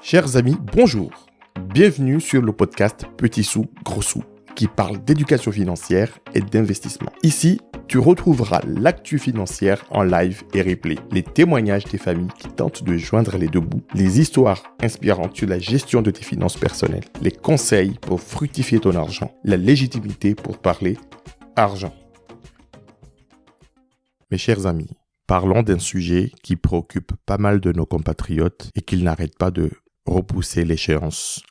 Chers amis, bonjour. Bienvenue sur le podcast Petit sous, gros sous, qui parle d'éducation financière et d'investissement. Ici, tu retrouveras l'actu financière en live et replay, les témoignages des familles qui tentent de joindre les deux bouts, les histoires inspirantes sur la gestion de tes finances personnelles, les conseils pour fructifier ton argent, la légitimité pour parler argent. Mes chers amis, parlons d'un sujet qui préoccupe pas mal de nos compatriotes et qu'ils n'arrêtent pas de repousser l'échéance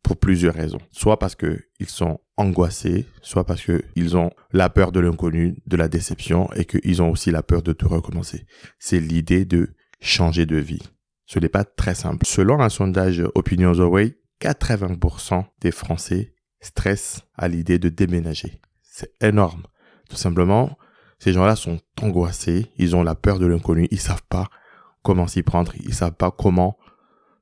pour plusieurs raisons. Soit parce qu'ils sont angoissés, soit parce qu'ils ont la peur de l'inconnu, de la déception et qu'ils ont aussi la peur de tout recommencer. C'est l'idée de changer de vie. Ce n'est pas très simple. Selon un sondage OpinionWay, 80% des Français stressent à l'idée de déménager. C'est énorme. Tout simplement, ces gens-là sont angoissés, ils ont la peur de l'inconnu, ils savent pas comment s'y prendre, ils savent pas comment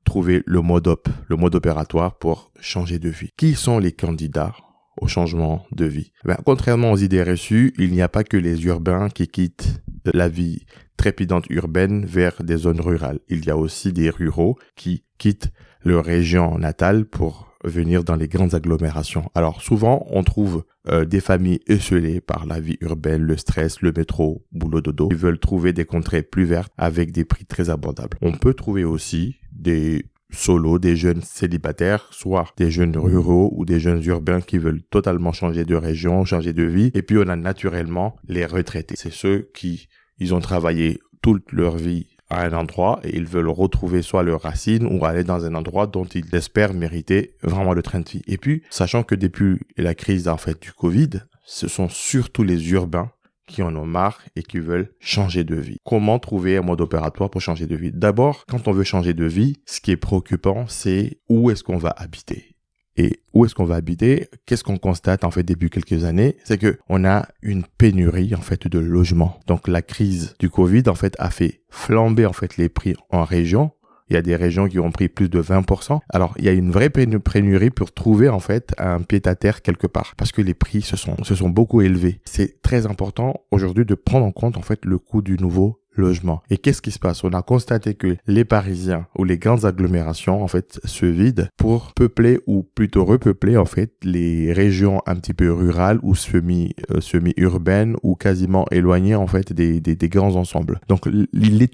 trouver le mode opératoire pour changer de vie. Qui sont les candidats au changement de vie? Contrairement aux idées reçues, il n'y a pas que les urbains qui quittent la vie trépidante urbaine vers des zones rurales. Il y a aussi des ruraux qui quittent leur région natale pour venir dans les grandes agglomérations. Alors souvent, on trouve des familles esselées par la vie urbaine, le stress, le métro, boulot dodo. Ils veulent trouver des contrées plus vertes avec des prix très abordables. On peut trouver aussi des solos, des jeunes célibataires, soit des jeunes ruraux ou des jeunes urbains qui veulent totalement changer de région, changer de vie. Et puis on a naturellement les retraités. C'est ceux qui, ils ont travaillé toute leur vie à un endroit et ils veulent retrouver soit leurs racines ou aller dans un endroit dont ils espèrent mériter vraiment le train de vie. Et puis, sachant que depuis la crise du Covid, ce sont surtout les urbains qui en ont marre et qui veulent changer de vie. Comment trouver un mode opératoire pour changer de vie? D'abord, quand on veut changer de vie, ce qui est préoccupant, c'est où est-ce qu'on va habiter. Et où est-ce qu'on va habiter? Qu'est-ce qu'on constate depuis quelques années? C'est que on a une pénurie de logements. Donc la crise du Covid a fait flamber les prix en région. Il y a des régions qui ont pris plus de 20%. Alors, il y a une vraie pénurie pour trouver un pied-à-terre quelque part parce que les prix se sont beaucoup élevés. C'est très important aujourd'hui de prendre en compte le coût du nouveau logement. Et qu'est-ce qui se passe? On a constaté que les Parisiens ou les grandes agglomérations se vident pour peupler ou plutôt repeupler les régions un petit peu rurales ou semi-urbaines ou quasiment éloignées des grands ensembles. Donc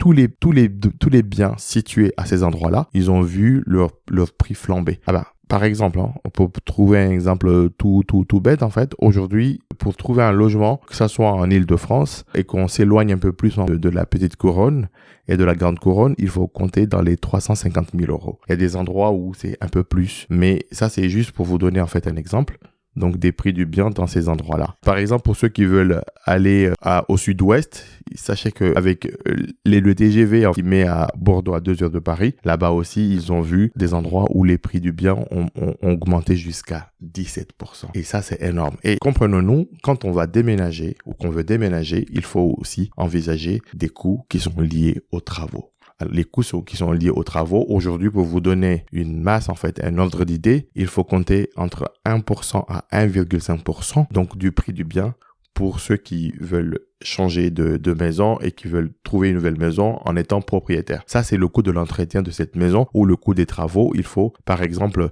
tous les biens situés à ces endroits-là, ils ont vu leur prix flamber. Par exemple, on peut trouver un exemple tout bête aujourd'hui, pour trouver un logement, que ça soit en Île-de-France et qu'on s'éloigne un peu plus de la petite couronne et de la grande couronne, il faut compter dans les 350 000 euros. Il y a des endroits où c'est un peu plus, mais ça c'est juste pour vous donner un exemple. Donc des prix du bien dans ces endroits-là. Par exemple, pour ceux qui veulent aller au sud-ouest, sachez qu'avec le TGV qui met à Bordeaux à 2 heures de Paris, là-bas aussi, ils ont vu des endroits où les prix du bien ont augmenté jusqu'à 17%. Et ça, c'est énorme. Et comprenons-nous, quand on va déménager ou qu'on veut déménager, il faut aussi envisager des coûts qui sont liés aux travaux. Les coûts qui sont liés aux travaux, aujourd'hui, pour vous donner une masse, un ordre d'idée, il faut compter entre 1% à 1,5% donc du prix du bien pour ceux qui veulent changer de maison et qui veulent trouver une nouvelle maison en étant propriétaire. Ça, c'est le coût de l'entretien de cette maison ou le coût des travaux. Il faut, par exemple,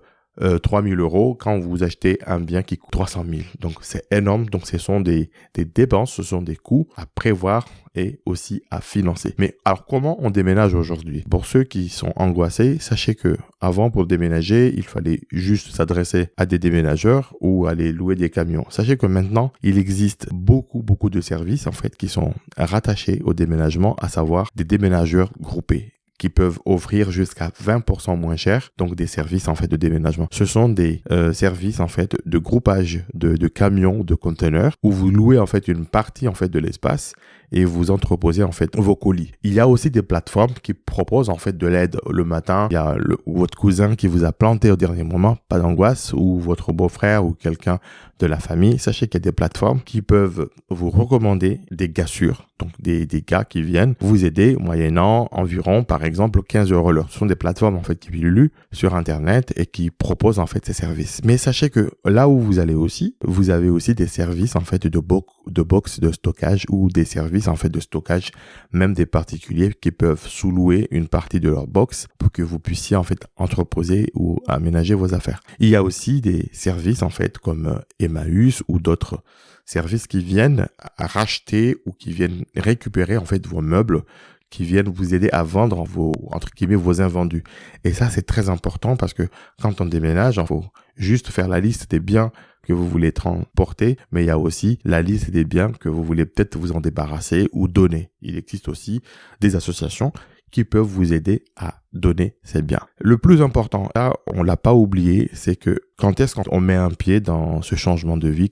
3 000 euros quand vous achetez un bien qui coûte 300 000. Donc, c'est énorme. Donc, ce sont des dépenses, ce sont des coûts à prévoir et aussi à financer. Mais alors, comment on déménage aujourd'hui? Pour ceux qui sont angoissés, sachez que avant, pour déménager, il fallait juste s'adresser à des déménageurs ou aller louer des camions. Sachez que maintenant, il existe beaucoup de services qui sont rattachés au déménagement, à savoir des déménageurs groupés, qui peuvent offrir jusqu'à 20% moins cher, donc des services de déménagement. Ce sont des services de groupage de camions, de conteneurs, où vous louez une partie de l'espace et vous entreposez vos colis. Il y a aussi des plateformes qui proposent de l'aide le matin. Il y a votre cousin qui vous a planté au dernier moment, pas d'angoisse, ou votre beau-frère ou quelqu'un de la famille. Sachez qu'il y a des plateformes qui peuvent vous recommander des gassures. donc des gars qui viennent vous aider moyennant environ, par exemple, 15 € l'heure. Ce sont des plateformes, en fait, qui pullulent sur Internet et qui proposent, en fait, ces services. Mais sachez que là où vous allez aussi, vous avez aussi des services, en fait, de box de stockage ou des services, en fait, de stockage, même des particuliers qui peuvent sous-louer une partie de leur box pour que vous puissiez, en fait, entreposer ou aménager vos affaires. Il y a aussi des services, en fait, comme Emmaüs ou d'autres services qui viennent racheter ou qui viennent récupérer en fait vos meubles, qui viennent vous aider à vendre entre guillemets vos invendus. Et ça, c'est très important parce que quand on déménage, il faut juste faire la liste des biens que vous voulez transporter, mais il y a aussi la liste des biens que vous voulez peut-être vous en débarrasser ou donner. Il existe aussi des associations qui peuvent vous aider à donner ces biens. Le plus important, là, on l'a pas oublié, c'est que quand on met un pied dans ce changement de vie,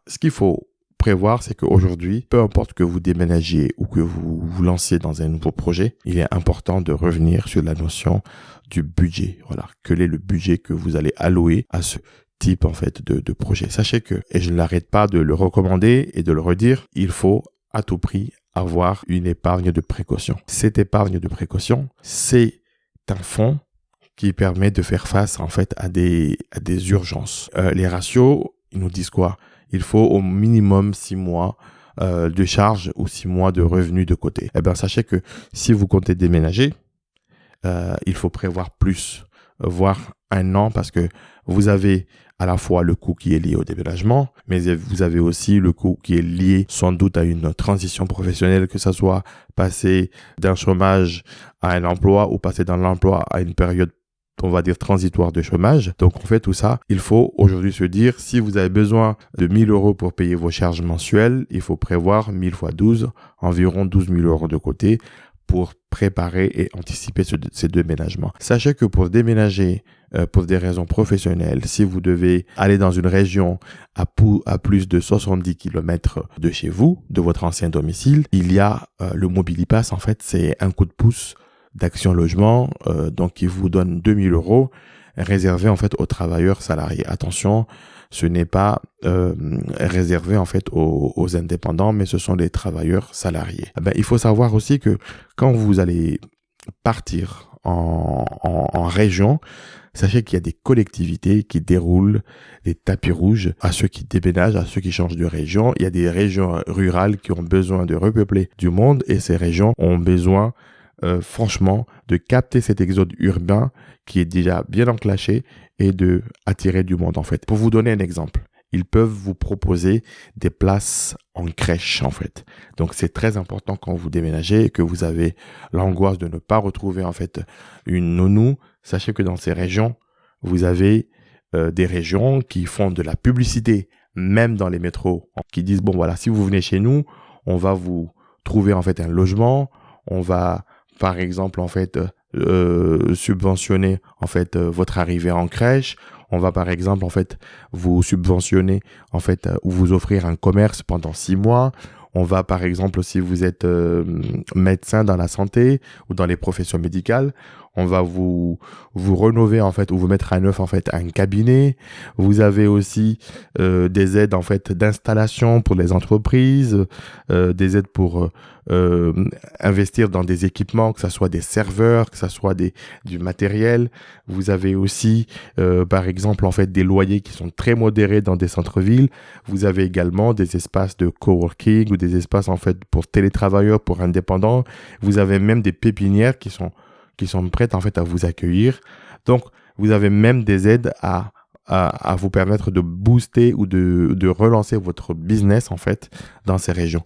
ce qu'il faut prévoir, c'est qu'aujourd'hui, peu importe que vous déménagiez ou que vous vous lanciez dans un nouveau projet, il est important de revenir sur la notion du budget. Voilà, quel est le budget que vous allez allouer à ce type en fait de projet. Sachez que, et je n'arrête pas de le recommander et de le redire, il faut à tout prix avoir une épargne de précaution. Cette épargne de précaution, c'est un fonds qui permet de faire face en fait à des urgences. Les ratios, ils nous disent quoi? Il faut au minimum 6 mois de charges ou 6 mois de revenus de côté. Eh bien, sachez que si vous comptez déménager, il faut prévoir plus, voire 1 an, parce que vous avez à la fois le coût qui est lié au déménagement, mais vous avez aussi le coût qui est lié sans doute à une transition professionnelle, que ça soit passer d'un chômage à un emploi ou passer d'un emploi à une période, on va dire, transitoire de chômage. Donc, on fait tout ça. Il faut aujourd'hui se dire, si vous avez besoin de 1 000 € pour payer vos charges mensuelles, il faut prévoir 1 000 fois 12, environ 12 000 € de côté pour préparer et anticiper ces déménagements. Sachez que pour déménager, pour des raisons professionnelles, si vous devez aller dans une région à plus de 70 km de chez vous, de votre ancien domicile, il y a le Mobilipass. En fait, c'est un coup de pouce d'Action Logement, donc qui vous donne 2 000 € réservé en fait aux travailleurs salariés. Attention, ce n'est pas réservé en fait aux indépendants, mais ce sont les travailleurs salariés. Il faut savoir aussi que quand vous allez partir en région, sachez qu'il y a des collectivités qui déroulent des tapis rouges à ceux qui déménagent, à ceux qui changent de région. Il y a des régions rurales qui ont besoin de repeupler du monde et ces régions ont besoin franchement de capter cet exode urbain qui est déjà bien enclenché et de attirer du monde en fait. Pour vous donner un exemple, ils peuvent vous proposer des places en crèche en fait. Donc c'est très important quand vous déménagez et que vous avez l'angoisse de ne pas retrouver en fait une nounou. Sachez que dans ces régions, vous avez des régions qui font de la publicité, même dans les métros, qui disent bon voilà, si vous venez chez nous, on va vous trouver en fait un logement, on va par exemple en fait subventionner en fait votre arrivée en crèche. On va par exemple en fait vous subventionner en fait ou vous offrir un commerce pendant 6 mois. On va par exemple, si vous êtes médecin dans la santé ou dans les professions médicales, on va vous rénover en fait ou vous mettre à neuf en fait un cabinet. Vous avez aussi des aides en fait d'installation pour les entreprises, des aides pour investir dans des équipements, que ça soit des serveurs, que ça soit du matériel. Vous avez aussi par exemple en fait des loyers qui sont très modérés dans des centres-villes. Vous avez également des espaces de coworking ou des espaces en fait pour télétravailleurs, pour indépendants. Vous avez même des pépinières qui sont prêtes en fait à vous accueillir. Donc, vous avez même des aides à vous permettre de booster ou de relancer votre business en fait dans ces régions.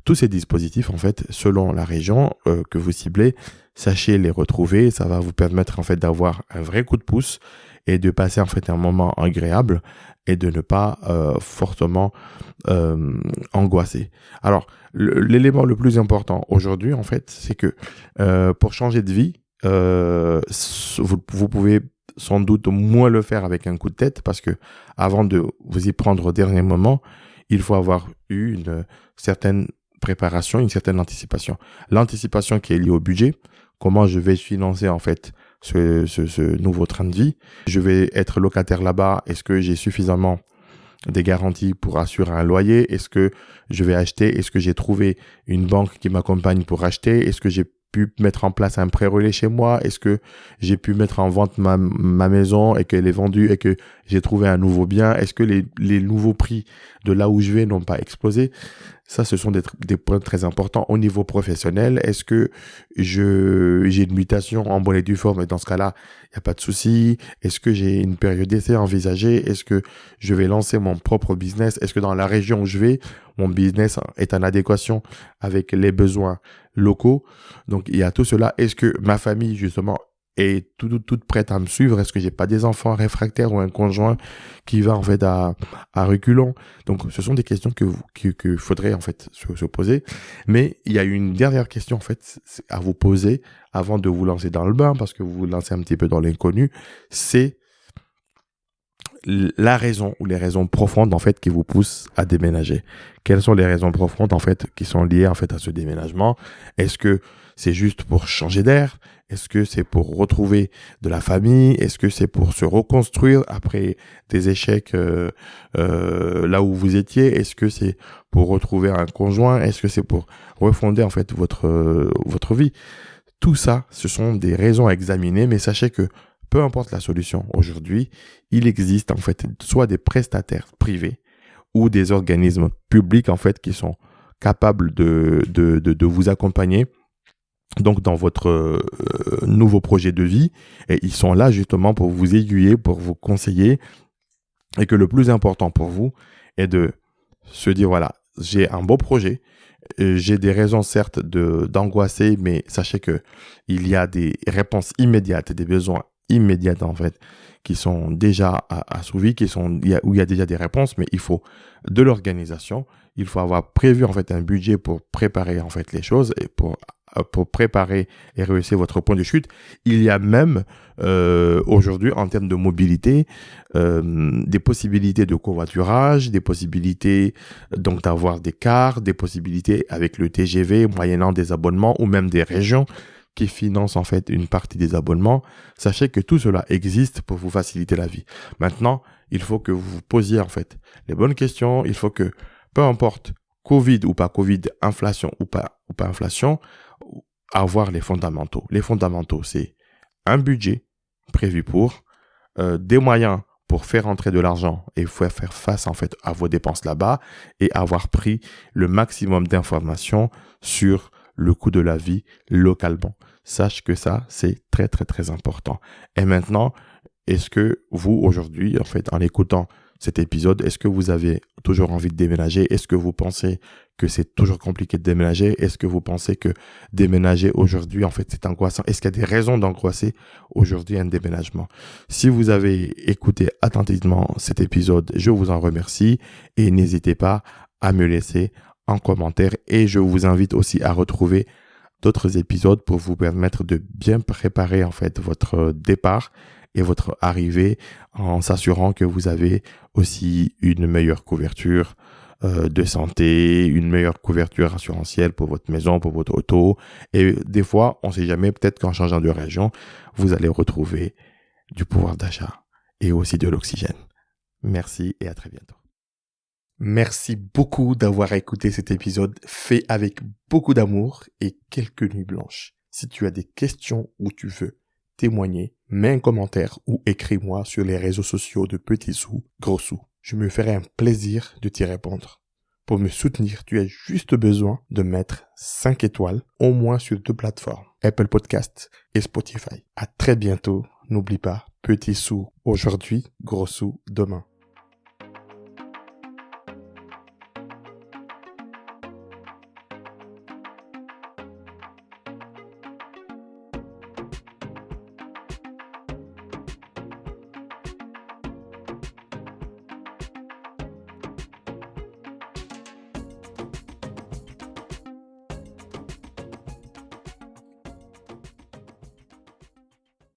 Tous ces dispositifs en fait, selon la région que vous ciblez, sachez les retrouver. Ça va vous permettre en fait d'avoir un vrai coup de pouce et de passer en fait un moment agréable et de ne pas fortement angoisser. Alors, l'élément le plus important aujourd'hui en fait, c'est que pour changer de vie, vous pouvez sans doute moins le faire avec un coup de tête parce que avant de vous y prendre au dernier moment, il faut avoir eu une certaine préparation, une certaine anticipation. L'anticipation qui est liée au budget, comment je vais financer en fait ce nouveau train de vie. Je vais être locataire là-bas, est-ce que j'ai suffisamment des garanties pour assurer un loyer? Est-ce que je vais acheter? Est-ce que j'ai trouvé une banque qui m'accompagne pour acheter? Est-ce que j'ai pu mettre en place un prêt relais chez moi? Est-ce que j'ai pu mettre en vente ma maison et qu'elle est vendue et que j'ai trouvé un nouveau bien? Est-ce que les nouveaux prix de là où je vais n'ont pas explosé? Ça, ce sont des points très importants. Au niveau professionnel, est-ce que j'ai une mutation en bonne et due forme? Et dans ce cas-là, il n'y a pas de souci. Est-ce que j'ai une période d'essai envisagée? Est-ce que je vais lancer mon propre business? Est-ce que dans la région où je vais, mon business est en adéquation avec les besoins locaux? Donc, il y a tout cela. Est-ce que ma famille, justement, est toute prête à me suivre? Est-ce que j'ai pas des enfants réfractaires ou un conjoint qui va en fait à reculons? Donc, ce sont des questions que faudrait en fait se poser. Mais il y a une dernière question en fait à vous poser avant de vous lancer dans le bain, parce que vous vous lancez un petit peu dans l'inconnu. C'est la raison ou les raisons profondes en fait qui vous poussent à déménager. Quelles sont les raisons profondes en fait qui sont liées en fait à ce déménagement? Est-ce que c'est juste pour changer d'air? Est-ce que c'est pour retrouver de la famille? Est-ce que c'est pour se reconstruire après des échecs là où vous étiez? Est-ce que c'est pour retrouver un conjoint? Est-ce que c'est pour refonder en fait votre vie? Tout ça, ce sont des raisons à examiner, mais sachez que peu importe la solution aujourd'hui, il existe en fait soit des prestataires privés ou des organismes publics en fait qui sont capables de vous accompagner donc dans votre nouveau projet de vie, et ils sont là justement pour vous aiguiller, pour vous conseiller, et que le plus important pour vous est de se dire voilà, j'ai un beau projet, j'ai des raisons certes d'angoisser, mais sachez que il y a des réponses immédiates, des besoins immédiats en fait qui sont déjà assouvis, où il y a déjà des réponses, mais il faut de l'organisation, il faut avoir prévu en fait un budget pour préparer en fait les choses et pour préparer et réussir votre point de chute. Il y a même aujourd'hui en termes de mobilité des possibilités de covoiturage, des possibilités donc d'avoir des cars, des possibilités avec le TGV moyennant des abonnements, ou même des régions qui financent en fait une partie des abonnements. Sachez que tout cela existe pour vous faciliter la vie. Maintenant, il faut que vous vous posiez en fait les bonnes questions. Il faut que, peu importe Covid ou pas Covid, inflation ou pas inflation, avoir les fondamentaux. Les fondamentaux, c'est un budget prévu pour, des moyens pour faire entrer de l'argent et faire face en fait à vos dépenses là-bas, et avoir pris le maximum d'informations sur le coût de la vie localement. Sache que ça, c'est très, très, très important. Et maintenant, est-ce que vous, aujourd'hui, en fait, en écoutant cet épisode, est-ce que vous avez toujours envie de déménager? Est-ce que vous pensez que c'est toujours compliqué de déménager? Est-ce que vous pensez que déménager aujourd'hui, en fait, c'est angoissant? Est-ce qu'il y a des raisons d'angoisser aujourd'hui un déménagement? Si vous avez écouté attentivement cet épisode, je vous en remercie, et n'hésitez pas à me laisser en commentaire, et je vous invite aussi à retrouver d'autres épisodes pour vous permettre de bien préparer en fait votre départ et votre arrivée, en s'assurant que vous avez aussi une meilleure couverture de santé, une meilleure couverture assurantielle pour votre maison, pour votre auto. Et des fois, on ne sait jamais, peut-être qu'en changeant de région, vous allez retrouver du pouvoir d'achat et aussi de l'oxygène. Merci et à très bientôt. Merci beaucoup d'avoir écouté cet épisode fait avec beaucoup d'amour et quelques nuits blanches. Si tu as des questions ou tu veux témoigner, mets un commentaire ou écris-moi sur les réseaux sociaux de Petit Sous, Gros Sous. Je me ferai un plaisir de t'y répondre. Pour me soutenir, tu as juste besoin de mettre 5 étoiles, au moins sur 2 plateformes, Apple Podcasts et Spotify. À très bientôt. N'oublie pas, Petit Sous aujourd'hui, Gros Sous demain.